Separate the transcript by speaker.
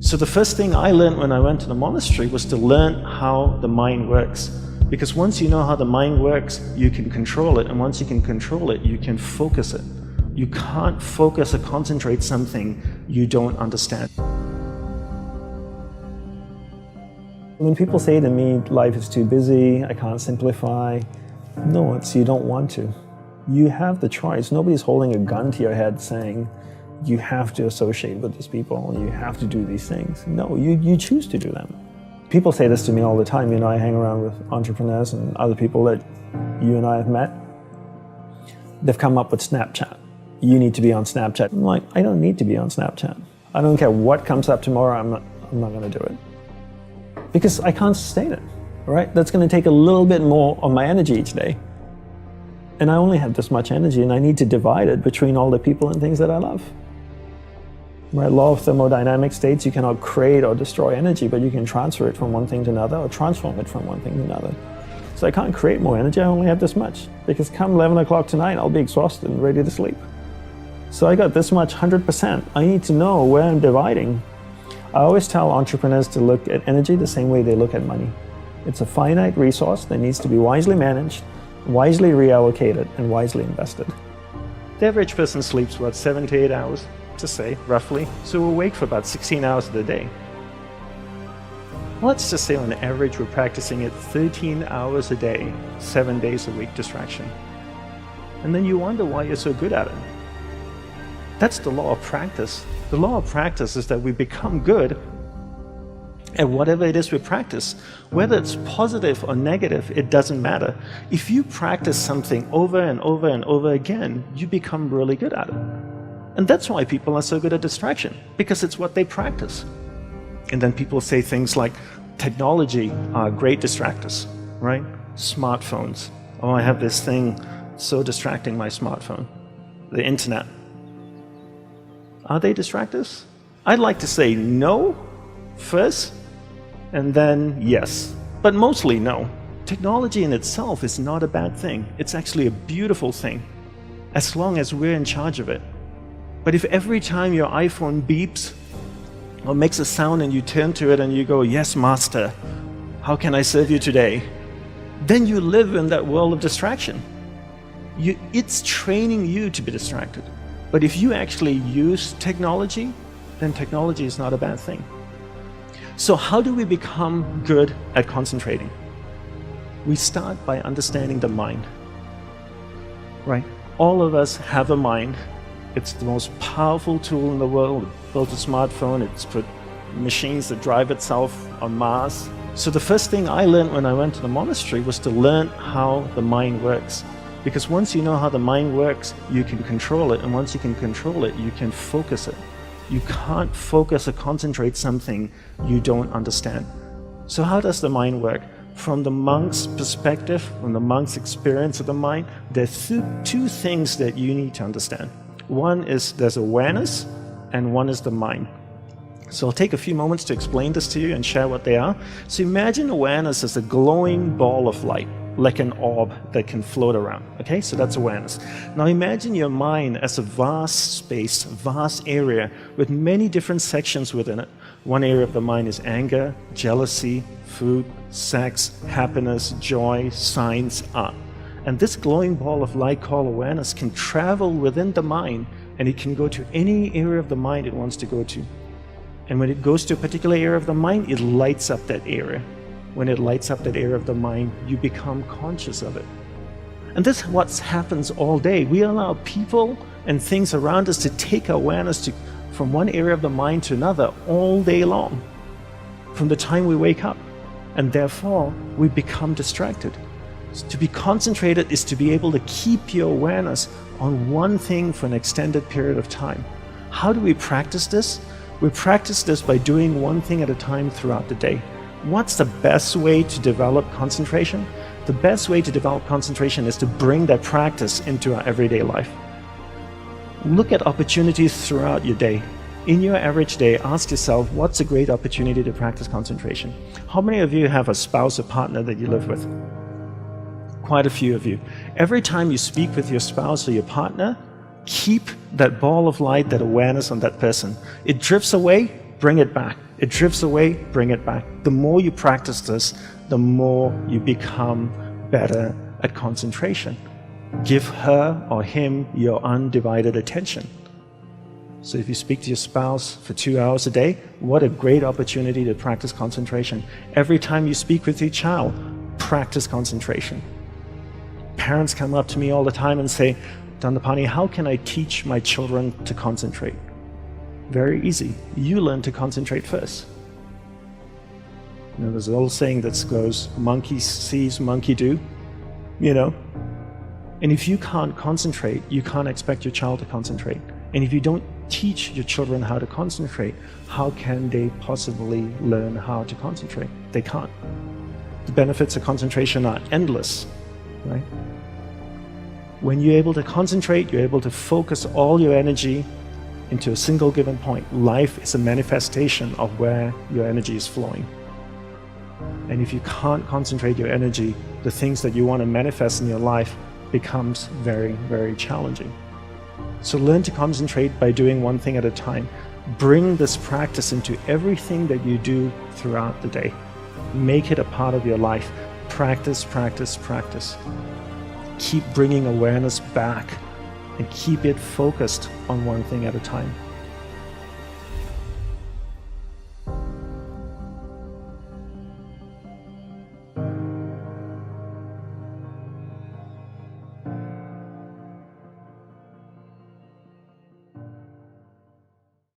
Speaker 1: So the first thing I learned when I went to the monastery was to learn how the mind works. Because once you know how the mind works, you can control it. And once you can control it, you can focus it. You can't focus or concentrate something you don't understand.
Speaker 2: When people say to me, life is too busy, I can't simplify, no, it's you don't want to. You have the choice. Nobody's holding a gun to your head saying, you have to associate with these people, you have to do these things. No, you choose to do them. People say this to me all the time. You know, I hang around with entrepreneurs and other people that you and I have met. They've come up with Snapchat. You need to be on Snapchat. I'm like, I don't need to be on Snapchat. I don't care what comes up tomorrow, I'm not going to do it. Because I can't sustain it, right? That's going to take a little bit more of my energy each day. And I only have this much energy, and I need to divide it between all the people and things that I love. Right? Law of thermodynamics states you cannot create or destroy energy, but you can transfer it from one thing to another or transform it from one thing to another. So I can't create more energy, I only have this much. Because come 11 o'clock tonight, I'll be exhausted and ready to sleep. So I got this much, 100%. I need to know where I'm dividing. I always tell entrepreneurs to look at energy the same way they look at money. It's a finite resource that needs to be wisely managed, wisely reallocated, and wisely invested.
Speaker 1: The average person sleeps, what, 7 to 8 hours, to say, roughly. So we're awake for about 16 hours of the day. Let's just say on average we're practicing it 13 hours a day, 7 days a week distraction. And then you wonder why you're so good at it. That's the law of practice. The law of practice is that we become good at whatever it is we practice. Whether it's positive or negative, it doesn't matter. If you practice something over and over and over again, you become really good at it. And that's why people are so good at distraction, because it's what they practice. And then people say things like, technology are great distractors, right? Smartphones. Oh, I have this thing so distracting, my smartphone. The internet. Are they distractors? I'd like to say no first, and then yes. But mostly no. Technology in itself is not a bad thing. It's actually a beautiful thing, as long as we're in charge of it. But if every time your iPhone beeps or makes a sound and you turn to it and you go, yes, master, how can I serve you today? Then you live in that world of distraction. It's training you to be distracted. But if you actually use technology, then technology is not a bad thing. So how do we become good at concentrating? We start by understanding the mind, right? All of us have a mind. It's the most powerful tool in the world. It built a smartphone, it's put machines that drive itself on Mars. So the first thing I learned when I went to the monastery was to learn how the mind works. Because once you know how the mind works, you can control it. And once you can control it, you can focus it. You can't focus or concentrate something you don't understand. So how does the mind work? From the monk's perspective, from the monk's experience of the mind, there's two things that you need to understand. One is there's awareness, and one is the mind. So I'll take a few moments to explain this to you and share what they are. So imagine awareness as a glowing ball of light, like an orb that can float around. Okay, so that's awareness. Now imagine your mind as a vast space, vast area with many different sections within it. One area of the mind is anger, jealousy, food, sex, happiness, joy, science, art. And this glowing ball of light called awareness can travel within the mind, and it can go to any area of the mind it wants to go to. And when it goes to a particular area of the mind, it lights up that area. When it lights up that area of the mind, you become conscious of it. And this is what happens all day. We allow people and things around us to take awareness from one area of the mind to another all day long, from the time we wake up. And therefore, we become distracted. To be concentrated is to be able to keep your awareness on one thing for an extended period of time. How do we practice this? We practice this by doing one thing at a time throughout the day. What's the best way to develop concentration? The best way to develop concentration is to bring that practice into our everyday life. Look at opportunities throughout your day. In your average day, ask yourself, what's a great opportunity to practice concentration? How many of you have a spouse or partner that you live with? Quite a few of you. Every time you speak with your spouse or your partner, keep that ball of light, that awareness on that person. It drifts away, bring it back. It drifts away, bring it back. The more you practice this, the more you become better at concentration. Give her or him your undivided attention. So if you speak to your spouse for 2 hours a day, what a great opportunity to practice concentration. Every time you speak with your child, practice concentration. Parents come up to me all the time and say, Dandapani, how can I teach my children to concentrate? Very easy. You learn to concentrate first. There's an old saying that goes, monkey sees, monkey do, And if you can't concentrate, you can't expect your child to concentrate. And if you don't teach your children how to concentrate, how can they possibly learn how to concentrate? They can't. The benefits of concentration are endless, right? When you're able to concentrate, you're able to focus all your energy into a single given point. Life is a manifestation of where your energy is flowing. And if you can't concentrate your energy, the things that you want to manifest in your life becomes very, very challenging. So learn to concentrate by doing one thing at a time. Bring this practice into everything that you do throughout the day. Make it a part of your life. Practice, practice, practice. Keep bringing awareness back and keep it focused on one thing at a time.